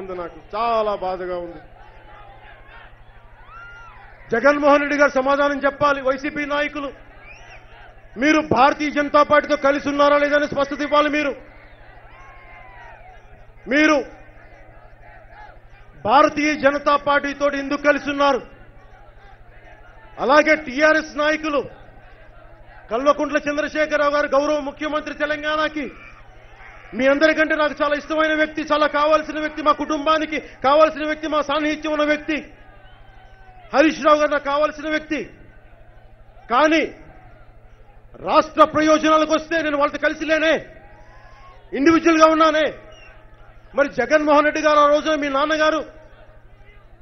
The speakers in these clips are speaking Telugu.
ఉంది, నాకు చాలా బాధగా ఉంది. జగన్మోహన్ రెడ్డి గారు సమాధానం చెప్పాలి. వైసీపీ నాయకులు మీరు భారతీయ జనతా పార్టీతో కలిసి ఉన్నారా లేదని స్పష్టత ఇవ్వాలి. మీరు భారతీయ జనతా పార్టీతో ఎందుకు కలిసి ఉన్నారు? అలాగే టీఆర్ఎస్ నాయకులు కల్వకుంట్ల చంద్రశేఖరరావు గారు గౌరవ ముఖ్యమంత్రి తెలంగాణకి, మీ అందరికంటే నాకు చాలా ఇష్టమైన వ్యక్తి, చాలా కావాల్సిన వ్యక్తి, మా కుటుంబానికి కావాల్సిన వ్యక్తి, మా సాన్నిహిత్యం ఉన్న వ్యక్తి హరీష్ రావు గారు నాకు కావాల్సిన వ్యక్తి. కానీ రాష్ట్ర ప్రయోజనాలకు వస్తే నేను వాళ్ళతో కలిసి లేనే, ఇండివిజువల్ గా ఉన్నానే. మరి జగన్మోహన్ రెడ్డి గారు ఆ రోజున మీ నాన్నగారు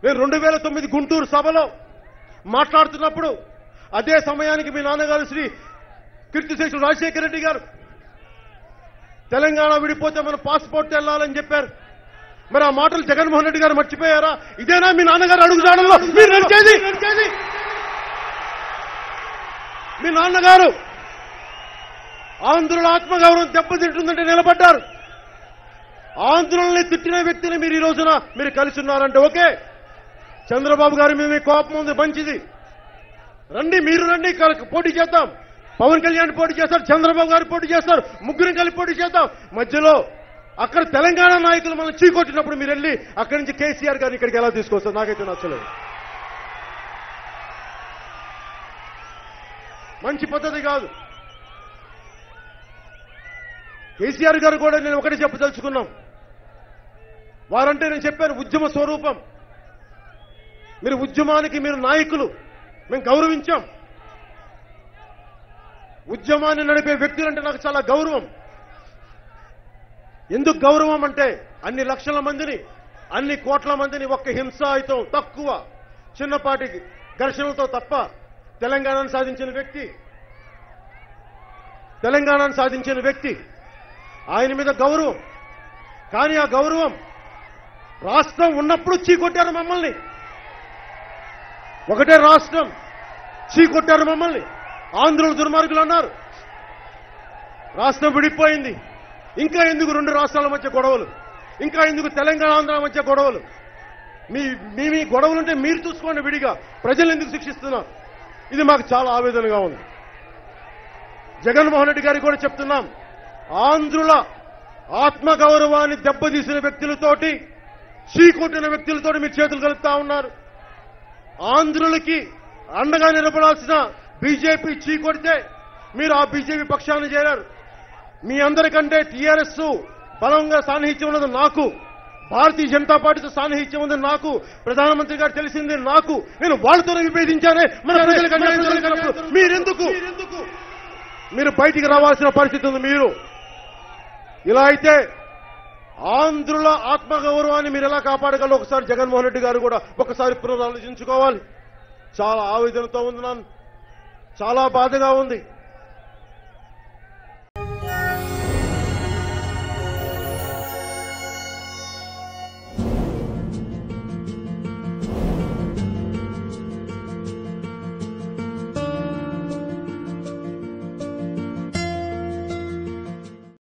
నేను 2009 గుంటూరు సభలో మాట్లాడుతున్నప్పుడు అదే సమయానికి మీ నాన్నగారు శ్రీ కీర్తిశేషులు రాజశేఖర రెడ్డి గారు తెలంగాణ విడిపోతే మన పాస్పోర్ట్ వెళ్ళాలని చెప్పారు. మరి ఆ మాటలు జగన్మోహన్ రెడ్డి గారు మర్చిపోయారా? ఇదేనా మీ నాన్నగారు అడుగుదాడంలో మీరు నడిచేది? మీ నాన్నగారు ఆంధ్రుల ఆత్మగౌరవం దెబ్బతింటుందంటే నిలబడ్డారు. ఆంధ్రుల్ని తిట్టిన వ్యక్తిని మీరు ఈ రోజున మీరు కలిసి ఉన్నారంటే ఓకే. చంద్రబాబు గారు మేము కోపం ఉంది, మంచిది, రండి, మీరు రండి, పోటీ చేద్దాం. పవన్ కళ్యాణ్ పోటీ చేస్తారు, చంద్రబాబు గారు పోటీ చేస్తారు, ముగ్గురిని కలిపి పోటీ చేద్దాం. మధ్యలో అక్కడ తెలంగాణ నాయకులు మనం చీకొట్టినప్పుడు మీరు వెళ్ళి అక్కడి నుంచి కేసీఆర్ గారిని ఇక్కడికి ఎలా తీసుకొస్తారు? నాకైతే నచ్చలేదు. మంచి పద్ధతి కాదు. కేసీఆర్ గారు కూడా నేను ఒకటి చెప్పదలుచుకున్నాం. వారంటే నేను చెప్పాను ఉద్యమ స్వరూపం. మీరు ఉద్యమానికి మీరు నాయకులు, మేము గౌరవించాం. ఉద్యమాన్ని నడిపే వ్యక్తులంటే నాకు చాలా గౌరవం. ఎందుకు గౌరవం అంటే అన్ని లక్షల మందిని, అన్ని కోట్ల మందిని ఒక్క హింసాయుతం తక్కువ చిన్నపాటి ఘర్షణలతో తప్ప తెలంగాణను సాధించిన వ్యక్తి ఆయన మీద గౌరవం. కానీ ఆ గౌరవం రాష్ట్రం ఉన్నప్పుడు చీకొట్టారు మమ్మల్ని. ఒకటే రాష్ట్రం, చీకొట్టారు మమ్మల్ని. ఆంధ్రులు దుర్మార్గులు అన్నారు. రాష్ట్రం విడిపోయింది, ఇంకా ఎందుకు 2 రాష్ట్రాల మధ్య గొడవలు? ఇంకా ఎందుకు తెలంగాణ ఆంధ్ర మధ్య గొడవలు? మీ గొడవలుంటే మీరు చూసుకోండి విడిగా, ప్రజలు ఎందుకు శిక్షిస్తున్నారు? ఇది మాకు చాలా ఆవేదనగా ఉంది. జగన్మోహన్ రెడ్డి గారికి కూడా చెప్తున్నాం, ఆంధ్రుల ఆత్మగౌరవాన్ని దెబ్బతీసిన వ్యక్తులతోటి, చీకొట్టిన వ్యక్తులతోటి మీరు చేతులు కలుపుతా ఉన్నారు. ఆంధ్రులకి అండగా నిలబడాల్సిన బీజేపీ చీకొడితే మీరు ఆ బీజేపీ పక్షాన్ని చేరారు. మీ అందరికంటే టీఆర్ఎస్ బలంగా సాన్నిహిత్యం ఉన్నది నాకు, భారతీయ జనతా పార్టీతో సాన్నిహిత్యం ఉంది నాకు, ప్రధానమంత్రి గారు తెలిసింది నాకు. నేను వాళ్ళతోనే విభేదించానే మన ప్రజలకు అన్యాయం జరిగినప్పుడు మీరు బయటికి రావాల్సిన పరిస్థితి ఉంది. మీరు ఇలా అయితే ఆంధ్రుల ఆత్మగౌరవాన్ని మీరు ఎలా కాపాడగలరో ఒకసారి జగన్మోహన్ రెడ్డి గారు కూడా ఒకసారి పునరాలోచించుకోవాలి. చాలా ఆవేదనతో ఉంది, చాలా బాధగా ఉంది.